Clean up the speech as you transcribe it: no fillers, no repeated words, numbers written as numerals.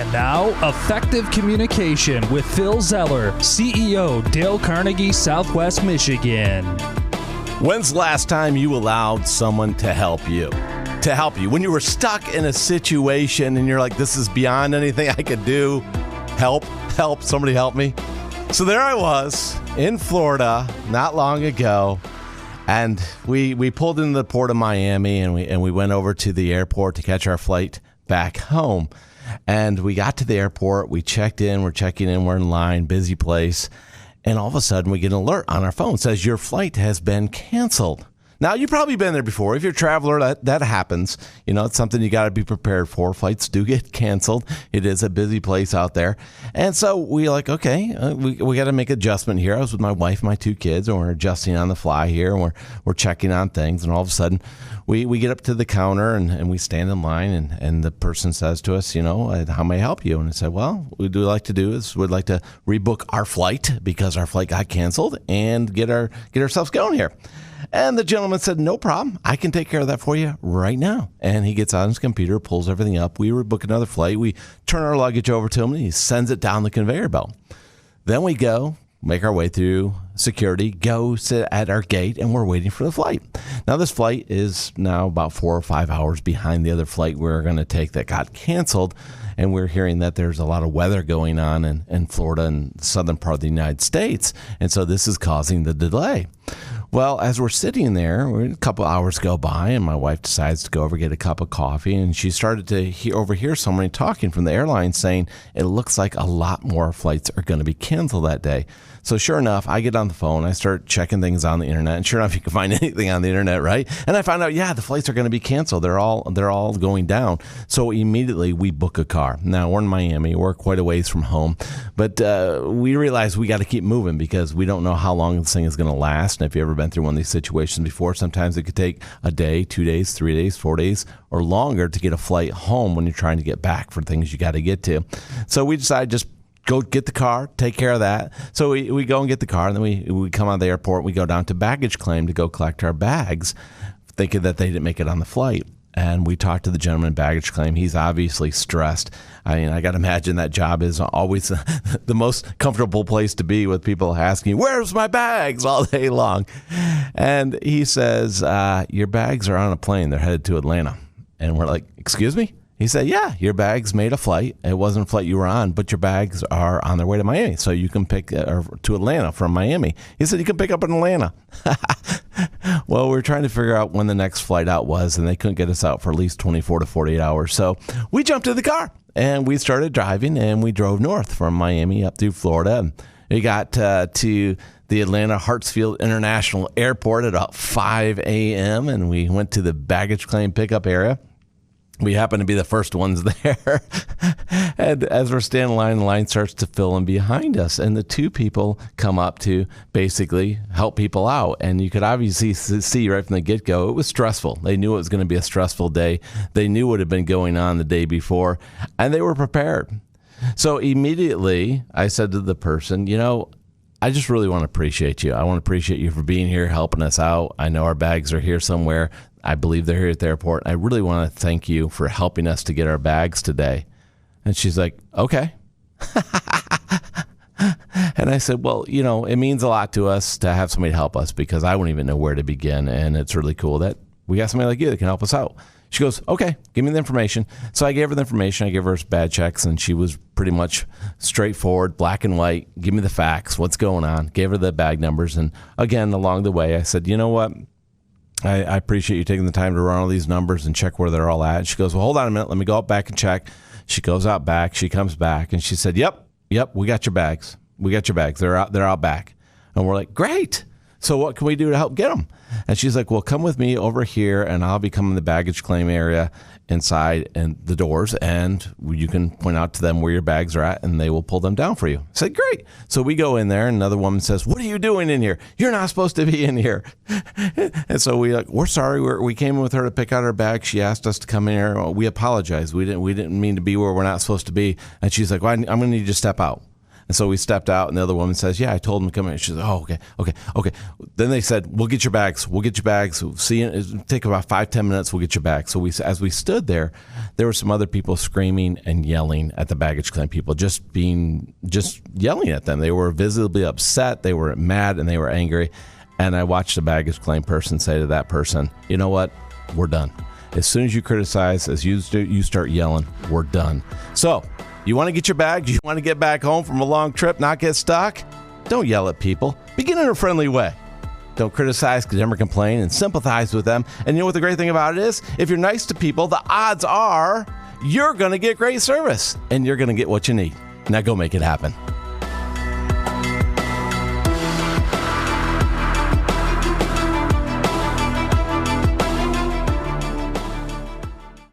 And now, Effective Communication with Phil Zeller, CEO, Dale Carnegie, Southwest Michigan. When's the last time you allowed someone to help you? When you were stuck in a situation and you're like, this is beyond anything I could do. Help, somebody help me. So there I was in Florida not long ago. And we pulled into the port of Miami and we went over to the airport to catch our flight back home. And we got to the airport, we checked in, we're in line, busy place. And all of a sudden we get an alert on our phone. It says your flight has been canceled. Now, you've probably been there before. If you're a traveler, that happens. You know, it's something you got to be prepared for. Flights do get canceled. It is a busy place out there. And so we like, okay, we got to make an adjustment here. I was with my wife and my two kids, and we're adjusting on the fly here, and we're checking on things. And all of a sudden, we get up to the counter, and we stand in line, and the person says to us, you know, how may I help you? And I said, well, what we'd like to do is we'd like to rebook our flight because our flight got canceled and get ourselves going here. And the gentleman said, no problem. I can take care of that for you right now. And he gets on his computer, pulls everything up. We rebook another flight. We turn our luggage over to him, and he sends it down the conveyor belt. Then we go, make our way through security, go sit at our gate, and we're waiting for the flight. Now, this flight is now about 4 or 5 hours behind the other flight we were going to take that got canceled. And we're hearing that there's a lot of weather going on in Florida and the southern part of the United States. And so this is causing the delay. Well, as we're sitting there, a couple hours go by, and my wife decides to go over get a cup of coffee, and she started to overhear someone talking from the airline saying it looks like a lot more flights are going to be canceled that day. So sure enough, I get on the phone, I start checking things on the internet, and sure enough, you can find anything on the internet, right? And I find out, yeah, the flights are going to be canceled. They're all going down. So immediately we book a car. Now we're in Miami, we're quite a ways from home, but we realize we got to keep moving because we don't know how long this thing is going to last. And if you've ever been through one of these situations before, sometimes it could take a day, 2 days, 3 days, 4 days, or longer to get a flight home when you're trying to get back for things you got to get to. So we decided just go get the car, take care of that. So we go and get the car, and then we come out of the airport, we go down to baggage claim to go collect our bags, thinking that they didn't make it on the flight. And we talked to the gentleman in baggage claim. He's obviously stressed. I mean, I got to imagine that job is always the most comfortable place to be with people asking, where's my bags all day long? And he says, your bags are on a plane. They're headed to Atlanta. And we're like, excuse me? He said, yeah, your bags made a flight. It wasn't a flight you were on, but your bags are on their way to Miami. So you can pick to Atlanta from Miami. He said, you can pick up in Atlanta. Well, we were trying to figure out when the next flight out was, and they couldn't get us out for at least 24 to 48 hours. So we jumped in the car, and we started driving, and we drove north from Miami up through Florida. And we got to the Atlanta Hartsfield International Airport at about 5 a.m., and we went to the baggage claim pickup area. We happen to be the first ones there. And as we're standing in line, the line starts to fill in behind us. And the two people come up to basically help people out. And you could obviously see right from the get-go, it was stressful. They knew it was going to be a stressful day. They knew what had been going on the day before, and they were prepared. So immediately I said to the person, you know, I just really want to appreciate you. I want to appreciate you for being here, helping us out. I know our bags are here somewhere. I believe they're here at the airport. I really want to thank you for helping us to get our bags today. And she's like, okay. And I said, well, you know, it means a lot to us to have somebody to help us because I wouldn't even know where to begin. And it's really cool that we got somebody like you that can help us out. She goes, okay, give me the information. So I gave her the information. I gave her bad checks, and she was pretty much straightforward, black and white. Give me the facts. What's going on? Gave her the bag numbers. And again, along the way, I said, you know what? I appreciate you taking the time to run all these numbers and check where they're all at. She goes, well, hold on a minute. Let me go out back and check. She goes out back. She comes back, and she said, yep, we got your bags. We got your bags. They're out back. And we're like, great. So what can we do to help get them? And she's like, well, come with me over here, and I'll be coming in the baggage claim area inside and the doors, and you can point out to them where your bags are at, and they will pull them down for you. I said, great. So we go in there, and another woman says, what are you doing in here? You're not supposed to be in here. And so we're sorry. We came in with her to pick out our bags. She asked us to come in here. We apologize. We didn't mean to be where we're not supposed to be. And she's like, well, I'm going to need you to step out. And so we stepped out, and the other woman says, yeah, I told him to come in. She said, oh, okay. Then they said, we'll get your bags. See you. It'll take about 5-10 minutes. We'll get your bags. So as we stood there were some other people screaming and yelling at the baggage claim people, just yelling at them. They were visibly upset. They were mad, and they were angry. And I watched the baggage claim person say to that person, you know what? We're done. As soon as you criticize, as you start yelling, we're done. So you want to get your bags? You want to get back home from a long trip, not get stuck? Don't yell at people. Begin in a friendly way. Don't criticize, condemn, or complain, and sympathize with them. And you know what the great thing about it is? If you're nice to people, the odds are you're going to get great service, and you're going to get what you need. Now go make it happen.